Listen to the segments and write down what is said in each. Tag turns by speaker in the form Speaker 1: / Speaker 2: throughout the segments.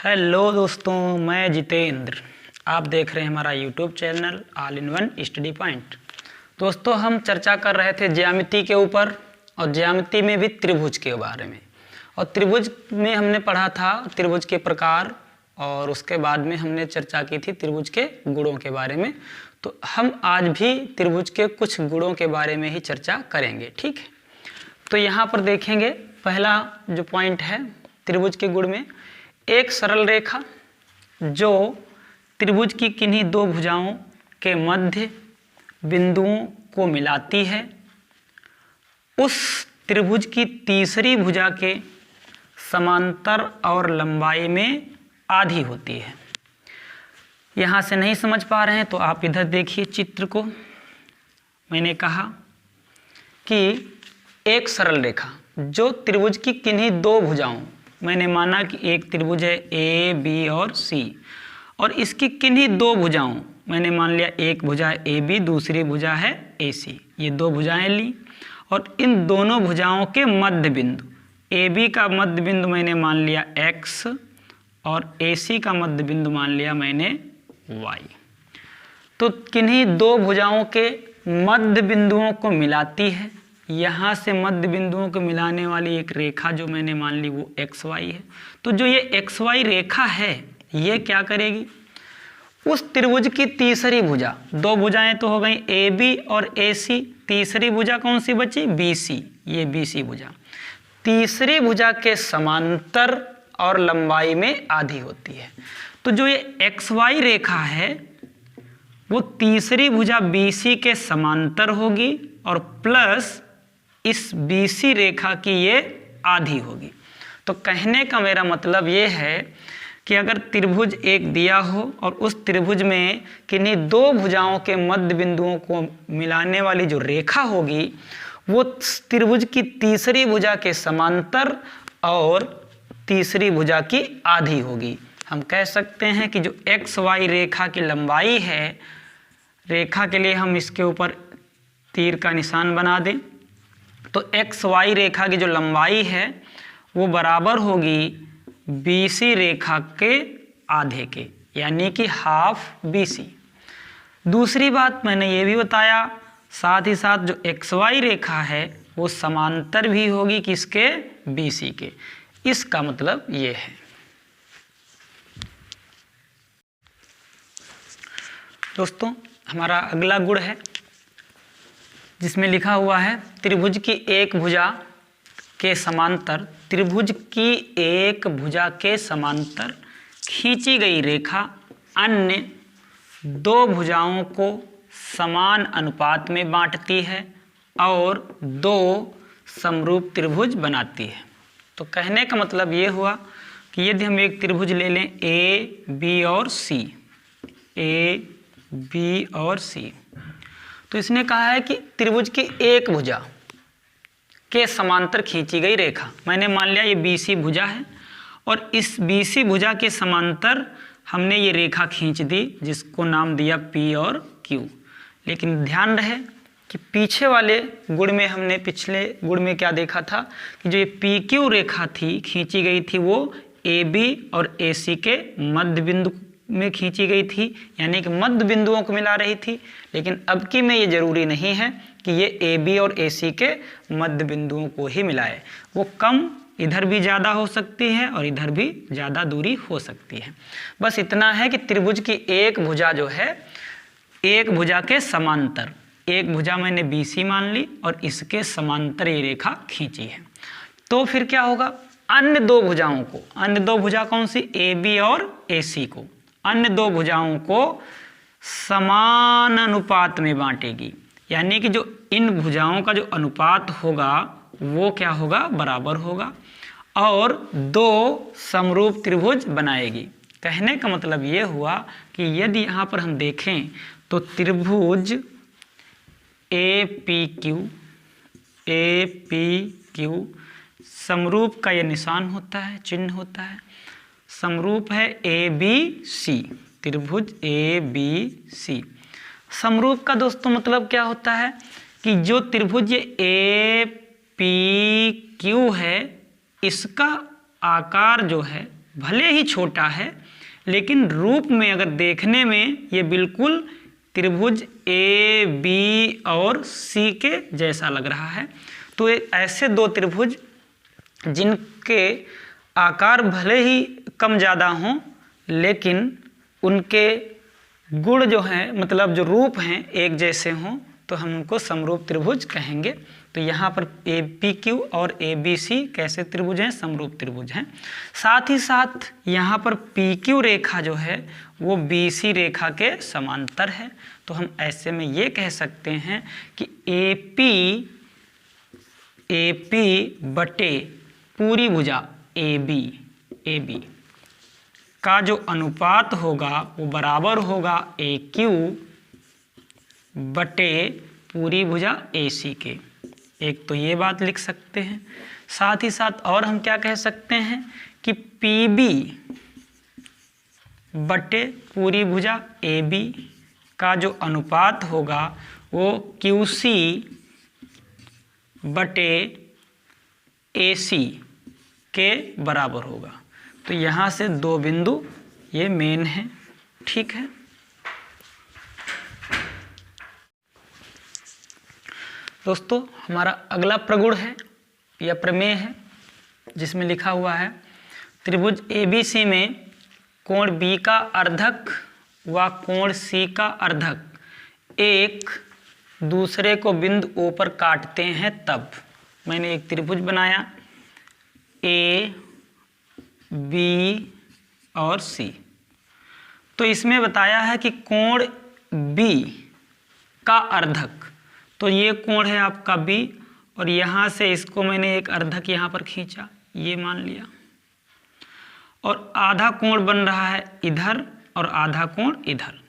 Speaker 1: Hello दोस्तों, मैं जितेंद्र। आप देख रहे हैं हमारा YouTube channel all in one study point. दोस्तों, हम चर्चा कर रहे थे ज्यामिति के ऊपर और ज्यामिति में भी त्रिभुज के बारे में। और त्रिभुज में हमने पढ़ा था त्रिभुज के प्रकार और उसके बाद में हमने चर्चा की थी त्रिभुज के गुणों के बारे में। तो हम आज भी त्रिभुज के कुछ गुणों के बारे में ही चर्चा करेंगे, ठीक है। तो यहाँ पर देखेंगे, पहला जो पॉइंट है त्रिभुज के गुण में, एक सरल रेखा जो त्रिभुज की किन्हीं दो भुजाओं के मध्य बिंदुओं को मिलाती है, उस त्रिभुज की तीसरी भुजा के समांतर और लंबाई में आधी होती है। यहाँ से नहीं समझ पा रहे हैं तो आप इधर देखिए चित्र को। मैंने कहा कि एक सरल रेखा जो त्रिभुज की किन्हीं दो भुजाओं, मैंने माना कि एक त्रिभुज है ए बी और सी, और इसकी किन्हीं दो भुजाओं, मैंने मान लिया एक भुजा है ए बी, दूसरी भुजा है ए सी। ये दो भुजाएं ली और इन दोनों भुजाओं के मध्य बिंदु, ए बी का मध्य बिंदु मैंने मान लिया एक्स और ए सी का मध्य बिंदु मान लिया मैंने वाई। तो किन्हीं दो भुजाओं के मध्य बिंदुओं को मिलाती है। यहाँ से मध्य बिंदुओं को मिलाने वाली एक रेखा जो मैंने मान ली वो एक्स वाई है। तो जो ये एक्स वाई रेखा है ये क्या करेगी, उस त्रिभुज की तीसरी भुजा, दो भुजाएं तो हो गई ए बी और ए सी, तीसरी भुजा कौन सी बची, बी सी। ये बी सी भुजा तीसरी भुजा के समांतर और लंबाई में आधी होती है। तो जो ये एक्स वाई रेखा है वो तीसरी भुजा बी सी के समांतर होगी और प्लस इस BC रेखा की ये आधी होगी। तो कहने का मेरा मतलब ये है कि अगर त्रिभुज एक दिया हो और उस त्रिभुज में किन्हीं दो भुजाओं के मध्य बिंदुओं को मिलाने वाली जो रेखा होगी वो त्रिभुज की तीसरी भुजा के समांतर और तीसरी भुजा की आधी होगी। हम कह सकते हैं कि जो XY रेखा की लंबाई है, रेखा के लिए हम इसके ऊपर तीर का निशान बना दें, तो XY रेखा की जो लंबाई है वो बराबर होगी BC रेखा के आधे के, यानी कि हाफ BC। दूसरी बात मैंने ये भी बताया, साथ ही साथ जो XY रेखा है वो समांतर भी होगी किसके, BC के। इसका मतलब ये है। दोस्तों, हमारा अगला गुण है जिसमें लिखा हुआ है त्रिभुज की एक भुजा के समांतर, त्रिभुज की एक भुजा के समांतर खींची गई रेखा अन्य दो भुजाओं को समान अनुपात में बांटती है और दो समरूप त्रिभुज बनाती है। तो कहने का मतलब ये हुआ कि यदि हम एक त्रिभुज ले लें ए बी और सी, ए बी और सी, तो इसने कहा है कि त्रिभुज की एक भुजा के समांतर खींची गई रेखा, मैंने मान लिया ये BC भुजा है और इस BC भुजा के समांतर हमने ये रेखा खींच दी जिसको नाम दिया P और Q। लेकिन ध्यान रहे कि पीछे वाले गुण में हमने, पिछले गुण में क्या देखा था कि जो ये PQ रेखा थी खींची गई थी वो AB और AC के मध्य बिंदु में खींची गई थी, यानी कि मध्य बिंदुओं को मिला रही थी। लेकिन अब की में ये जरूरी नहीं है कि ये AB और AC के मध्य बिंदुओं को ही मिलाए, वो कम इधर भी ज़्यादा हो सकती है और इधर भी ज़्यादा दूरी हो सकती है। बस इतना है कि त्रिभुज की एक भुजा जो है, एक भुजा के समांतर, एक भुजा मैंने BC मान ली और इसके समांतर ये रेखा खींची है। तो फिर क्या होगा, अन्य दो भुजाओं को, अन्य दो भुजा कौन सी, AB और AC को, अन्य दो भुजाओं को समान अनुपात में बांटेगी, यानी कि जो इन भुजाओं का जो अनुपात होगा वो क्या होगा, बराबर होगा और दो समरूप त्रिभुज बनाएगी। कहने का मतलब ये हुआ कि यदि यहाँ पर हम देखें तो त्रिभुज APQ समरूप का ये निशान होता है, चिन्ह होता है, समरूप है ABC, त्रिभुज ABC। समरूप का दोस्तों मतलब क्या होता है कि जो त्रिभुज APQ है इसका आकार जो है भले ही छोटा है लेकिन रूप में अगर देखने में ये बिल्कुल त्रिभुज ए बी और सी के जैसा लग रहा है। तो ऐसे दो त्रिभुज जिनके आकार भले ही कम ज़्यादा हों लेकिन उनके गुण जो हैं, मतलब जो रूप हैं, एक जैसे हों, तो हम उनको समरूप त्रिभुज कहेंगे। तो यहाँ पर ए पी क्यू और ए बी सी कैसे त्रिभुज हैं? समरूप त्रिभुज हैं। साथ ही साथ यहाँ पर पी क्यू रेखा जो है वो बी सी रेखा के समांतर है। तो हम ऐसे में ये कह सकते हैं कि ए पी बटे पूरी भुजा ए बी का जो अनुपात होगा वो बराबर होगा ए क्यू बटे पूरी भुजा ए सी के। एक तो ये बात लिख सकते हैं। साथ ही साथ और हम क्या कह सकते हैं कि पी बी बटे पूरी भुजा ए बी का जो अनुपात होगा वो क्यू सी बटे ए सी के बराबर होगा। तो यहाँ से दो बिंदु ये मेन है। ठीक है, दोस्तों हमारा अगला प्रगुण है या प्रमेय है जिसमें लिखा हुआ है त्रिभुज ABC में कोण B का अर्धक व कोण C का अर्धक एक दूसरे को बिंदु O पर काटते हैं तब। मैंने एक त्रिभुज बनाया A B और C। तो इसमें बताया है कि कोण B का अर्धक, तो ये कोण है आपका B और यहाँ से इसको मैंने एक अर्धक यहाँ पर खींचा, ये मान लिया, और आधा कोण बन रहा है इधर और आधा कोण इधर।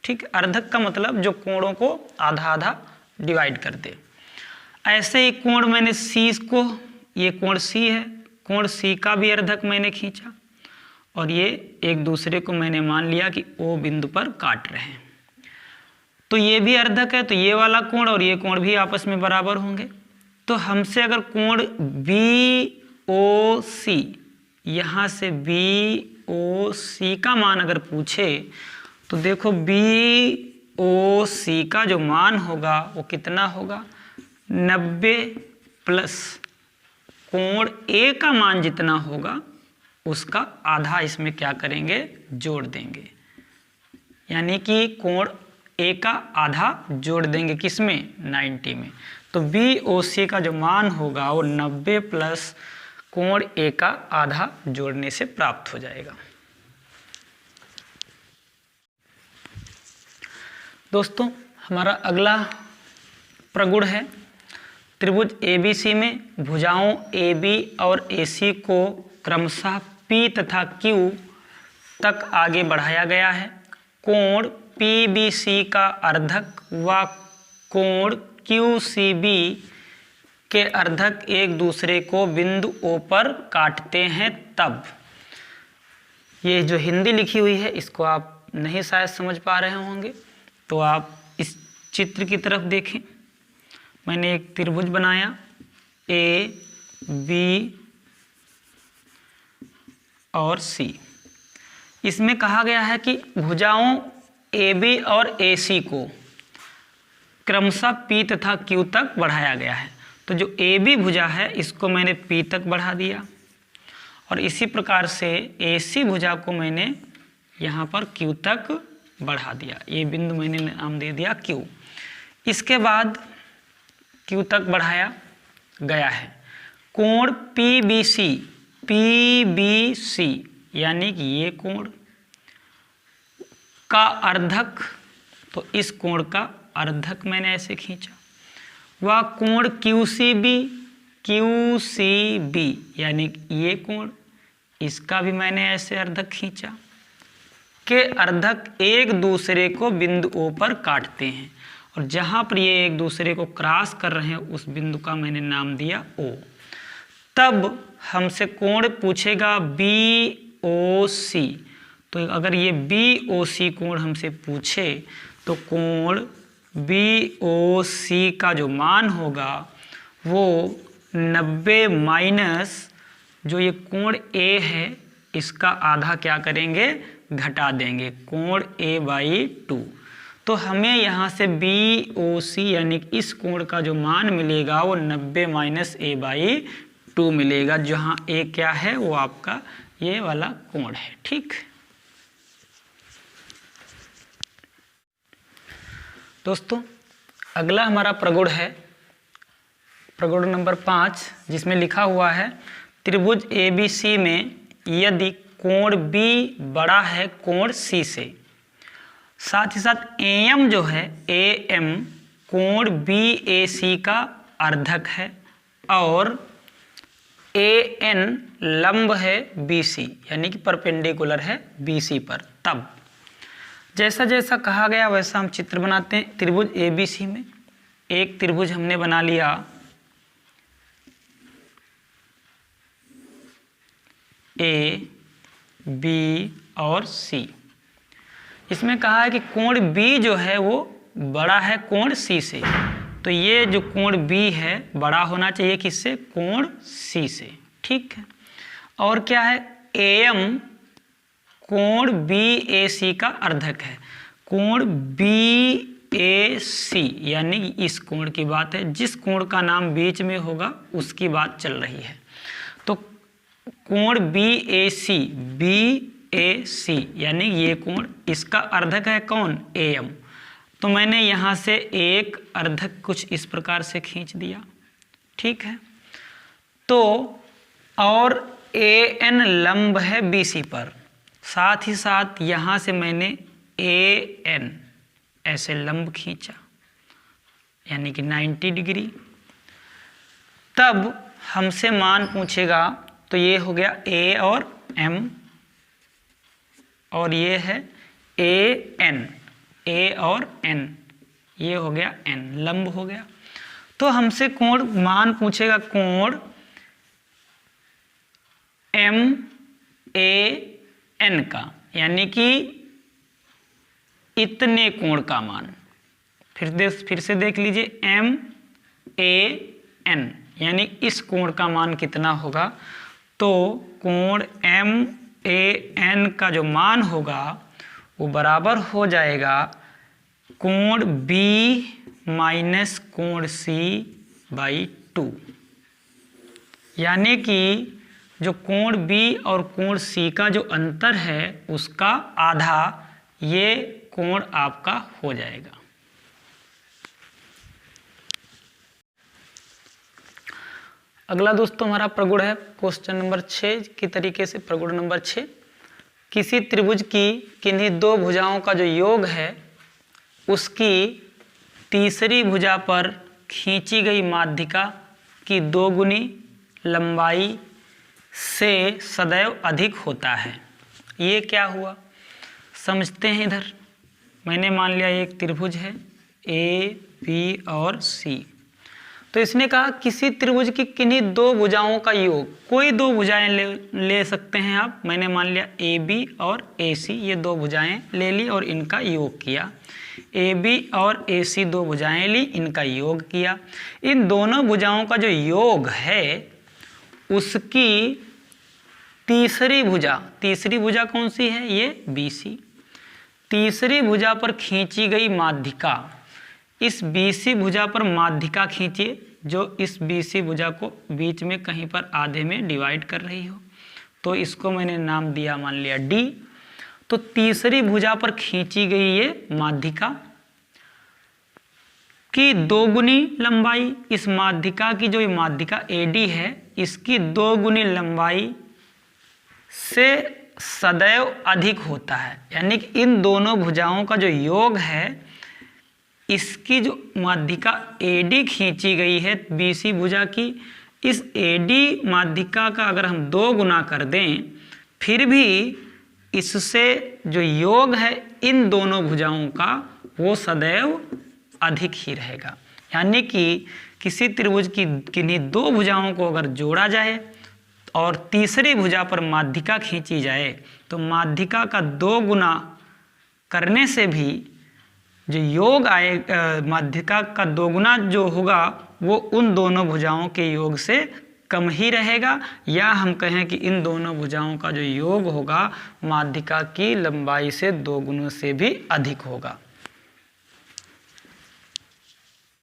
Speaker 1: ठीक, अर्धक का मतलब जो कोणों को आधा आधा डिवाइड कर दे। ऐसे ही कोण मैंने C को, ये कोण C है, कोण C का भी अर्धक मैंने खींचा और ये एक दूसरे को मैंने मान लिया कि O बिंदु पर काट रहे हैं। तो ये भी अर्धक है, तो ये वाला कोण और ये कोण भी आपस में बराबर होंगे। तो हमसे अगर कोण BOC, यहाँ से BOC का मान अगर पूछे तो देखो BOC का जो मान होगा वो कितना होगा? 90 प्लस कोण A का मान जितना होगा उसका आधा इसमें क्या करेंगे? जोड़ देंगे। यानी कि कोण A का आधा जोड़ देंगे किसमें? 90 में। तो BOC का जो मान होगा वो 90 प्लस कोण A का आधा जोड़ने से प्राप्त हो जाएगा। दोस्तों हमारा अगला प्रगुण है त्रिभुज ABC में भुजाओं AB और AC को क्रमशः P तथा Q तक आगे बढ़ाया गया है। कोण PBC का अर्धक व कोण QCB के अर्धक एक दूसरे को बिंदु O पर काटते हैं तब। ये जो हिंदी लिखी हुई है इसको आप नहीं शायद समझ पा रहे होंगे, तो आप इस चित्र की तरफ देखें। मैंने एक त्रिभुज बनाया A, B और C। इसमें कहा गया है कि भुजाओं AB और AC को क्रमशः P तथा Q तक बढ़ाया गया है। तो जो AB भुजा है इसको मैंने P तक बढ़ा दिया और इसी प्रकार से AC भुजा को मैंने यहाँ पर Q तक बढ़ा दिया। ये बिंदु मैंने नाम दे दिया Q। इसके बाद Q तक बढ़ाया गया है। कोण PBC यानी कि ये कोण का अर्धक, तो इस कोण का अर्धक मैंने ऐसे खींचा। वह कोण QCB यानी ये कोण, इसका भी मैंने ऐसे अर्धक खींचा के अर्धक एक दूसरे को बिंदु O पर काटते हैं और जहाँ पर ये एक दूसरे को क्रॉस कर रहे हैं उस बिंदु का मैंने नाम दिया O। तब हमसे कोण पूछेगा BOC। तो अगर ये BOC कोण हमसे पूछे तो कोण BOC का जो मान होगा वो 90 माइनस जो ये कोण A है इसका आधा क्या करेंगे, घटा देंगे, कोण A/2। तो हमें यहाँ से BOC यानी कि इस कोण का जो मान मिलेगा वो 90 - A/2 मिलेगा, जहाँ A क्या है, वो आपका ये वाला कोण है। ठीक, दोस्तों अगला हमारा प्रगुण है, प्रगुण नंबर 5, जिसमें लिखा हुआ है त्रिभुज ABC में यदि कोण B बड़ा है कोण C से, साथ ही साथ AM जो है, AM कोण BAC का अर्धक है और AN लंब है BC यानी कि परपेंडिकुलर है BC पर, तब जैसा जैसा कहा गया वैसा हम चित्र बनाते हैं। त्रिभुज ABC में एक त्रिभुज हमने बना लिया A, B और C। इसमें कहा है कि कोण B जो है वो बड़ा है कोण C से, तो ये जो कोण B है बड़ा होना चाहिए किससे, कोण C से। ठीक है, और क्या है, AM कोण BAC का अर्धक है, कोण BAC यानी इस कोण की बात है, जिस कोण का नाम बीच में होगा उसकी बात चल रही है। तो कोण BAC यानी ये कोण, इसका अर्धक है कौन, AM। तो मैंने यहाँ से एक अर्धक कुछ इस प्रकार से खींच दिया। ठीक है, तो और AN लंब है BC पर, साथ ही साथ यहाँ से मैंने AN ऐसे लंब खींचा यानी कि 90 डिग्री। तब हमसे मान पूछेगा, तो ये हो गया A और M और ये है AN, A और N, ये हो गया N, लंब हो गया। तो हमसे कोण मान पूछेगा, कोण MAN का यानी कि इतने कोण का मान। फिर से देख लीजिए, MAN यानी इस कोण का मान कितना होगा, तो कोण MAN का जो मान होगा वो बराबर हो जाएगा कोण B माइनस कोण C/2, यानी कि जो कोण B और कोण C का जो अंतर है उसका आधा ये कोण आपका हो जाएगा। अगला दोस्तों हमारा प्रगुण है क्वेश्चन नंबर 6 की तरीके से। प्रगुण नंबर 6, किसी त्रिभुज की किन्हीं दो भुजाओं का जो योग है उसकी तीसरी भुजा पर खींची गई माध्यिका की दोगुनी लंबाई से सदैव अधिक होता है। ये क्या हुआ समझते हैं। इधर मैंने मान लिया एक त्रिभुज है A, B और C, तो इसने कहा किसी त्रिभुज की किन्हीं दो भुजाओं का योग, कोई दो भुजाएं ले सकते हैं आप। मैंने मान लिया AB और AC, ये दो भुजाएं ले ली और इनका योग किया। AB और AC दो भुजाएं ली, इनका योग किया। इन दोनों भुजाओं का जो योग है उसकी तीसरी भुजा कौन सी है, ये BC। तीसरी भुजा पर खींची गई माध्यिका, इस BC भुजा पर माध्यिका खींचिए जो इस BC भुजा को बीच में कहीं पर आधे में डिवाइड कर रही हो, तो इसको मैंने नाम दिया, मान लिया D। तो तीसरी भुजा पर खींची गई ये माध्यिका की दोगुनी लंबाई, इस माध्यिका की जो माध्यिका AD है इसकी दोगुनी लंबाई से सदैव अधिक होता है। यानी कि इन दोनों भुजाओं का जो योग है इसकी जो माध्यिका AD खींची गई है BC भुजा की, इस AD माध्यिका का अगर हम 2 गुना कर दें फिर भी इससे जो योग है इन दोनों भुजाओं का वो सदैव अधिक ही रहेगा। यानी कि किसी त्रिभुज की किन्हीं दो भुजाओं को अगर जोड़ा जाए और तीसरी भुजा पर माध्यिका खींची जाए तो माध्यिका का 2 गुना करने से भी जो योग आए, माध्यिका का 2 गुना जो होगा वो उन दोनों भुजाओं के योग से कम ही रहेगा, या हम कहें कि इन दोनों भुजाओं का जो योग होगा माध्यिका की लंबाई से 2 गुणों से भी अधिक होगा।